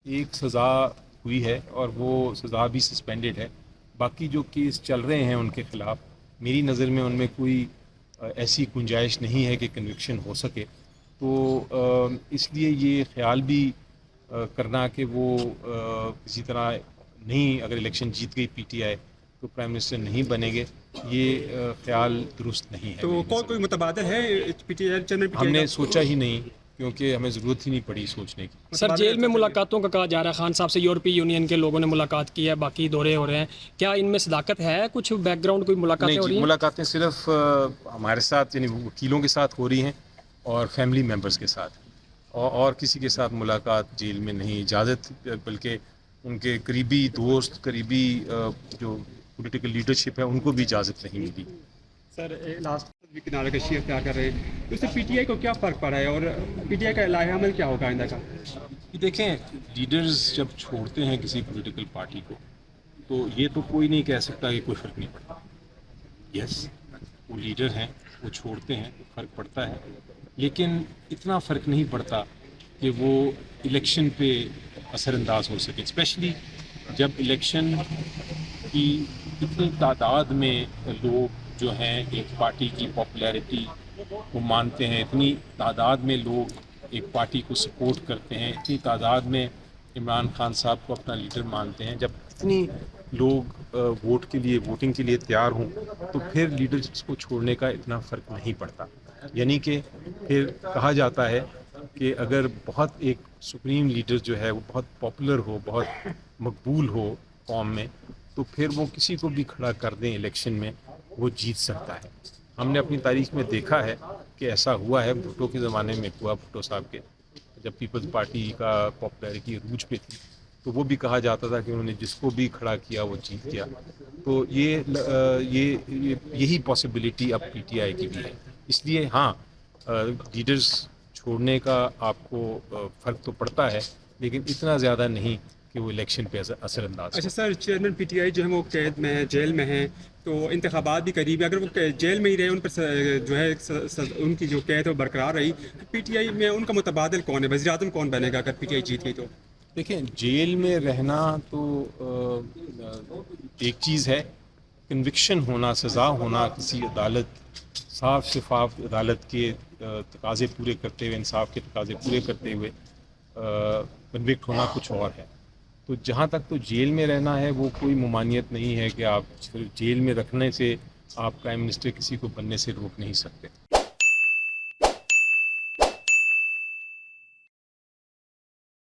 ایک سزا ہوئی ہے اور وہ سزا بھی سسپینڈڈ ہے. باقی جو کیس چل رہے ہیں ان کے خلاف میری نظر میں ان میں کوئی ایسی گنجائش نہیں ہے کہ کنوکشن ہو سکے. تو اس لیے یہ خیال بھی کرنا کہ وہ کسی طرح نہیں، اگر الیکشن جیت گئی پی ٹی آئی تو پرائم منسٹر نہیں بنیں گے، یہ خیال درست نہیں ہے. تو کوئی متبادل ہے P T I chairman P T ہم آئی نے کا؟ سوچا ہی نہیں، کیونکہ ہمیں ضرورت ہی نہیں پڑی سوچنے کی. سر جیل میں ملاقاتوں کا کہا جا رہا ہے، خان صاحب سے یورپی یونین کے لوگوں نے ملاقات کی ہے، باقی دورے ہو رہے ہیں، کیا ان میں صداقت ہے؟ کچھ بیک گراؤنڈ کوئی ملاقاتیں نہیں ہو جی، رہی ہیں؟ ملاقاتیں صرف ہمارے ساتھ یعنی وکیلوں کے ساتھ ہو رہی ہیں اور فیملی ممبرس کے ساتھ، اور کسی کے ساتھ ملاقات جیل میں نہیں اجازت، بلکہ ان کے قریبی دوست، قریبی جو پولیٹیکل لیڈرشپ ہے ان کو بھی اجازت نہیں ملی. سر لاسٹ بھی کنارہ کشی اختیار کر رہے ہیں، تو اس سے پی ٹی آئی کو کیا فرق پڑا ہے اور پی ٹی آئی کا لائحہ عمل کیا ہوگا آئندہ کا؟ دیکھیں، لیڈرز جب چھوڑتے ہیں کسی پولیٹیکل پارٹی کو تو یہ تو کوئی نہیں کہہ سکتا کہ کوئی فرق نہیں پڑتا. یس، وہ لیڈر ہیں، وہ چھوڑتے ہیں، فرق پڑتا ہے، لیکن اتنا فرق نہیں پڑتا کہ وہ الیکشن پہ اثر انداز ہو سکے، اسپیشلی جب الیکشن کی اتنی تعداد میں لوگ جو ہیں ایک پارٹی کی پاپولیرٹی کو مانتے ہیں، اتنی تعداد میں لوگ ایک پارٹی کو سپورٹ کرتے ہیں، اتنی تعداد میں عمران خان صاحب کو اپنا لیڈر مانتے ہیں. جب اتنی لوگ ووٹنگ کے لیے تیار ہوں تو پھر لیڈرز کو چھوڑنے کا اتنا فرق نہیں پڑتا. یعنی کہ پھر کہا جاتا ہے کہ اگر بہت ایک سپریم لیڈر جو ہے وہ بہت پاپولر ہو، بہت مقبول ہو قوم میں، تو پھر وہ کسی کو بھی کھڑا کر دیں الیکشن میں وہ جیت سکتا ہے. ہم نے اپنی تاریخ میں دیکھا ہے کہ ایسا ہوا ہے. بھٹو کے زمانے میں ہوا، بھٹو صاحب کے جب پیپلز پارٹی کا پاپولیرٹی عروج پہ تھی تو وہ بھی کہا جاتا تھا کہ انہوں نے جس کو بھی کھڑا کیا وہ جیت گیا. تو یہی پاسبلٹی اب پی ٹی آئی کی بھی ہے. اس لیے ہاں، لیڈرز چھوڑنے کا آپ کو فرق تو پڑتا ہے، لیکن اتنا زیادہ نہیں کہ وہ الیکشن پہ اثر انداز ہو. اچھا سر، چیئرمین پی ٹی آئی جو ہے وہ قید میں ہے، جیل میں ہیں، تو انتخابات بھی قریب ہے، اگر وہ جیل میں ہی رہے، ان پر جو ہے ان کی جو قید ہے وہ برقرار رہی، پی ٹی آئی میں ان کا متبادل کون ہے؟ وزیر اعظم کون بنے گا اگر پی ٹی آئی جیت گئی تو؟ دیکھیں، جیل میں رہنا تو ایک چیز ہے، کنوکشن ہونا، سزا ہونا کسی عدالت، صاف شفاف عدالت کے تقاضے پورے کرتے ہوئے، انصاف کے تقاضے پورے کرتے ہوئے کنوکٹ ہونا کچھ اور ہے. تو جہاں تک تو جیل میں رہنا ہے وہ کوئی ممانعت نہیں ہے کہ آپ جیل میں رکھنے سے آپ پرائم منسٹر کسی کو بننے سے روک نہیں سکتے.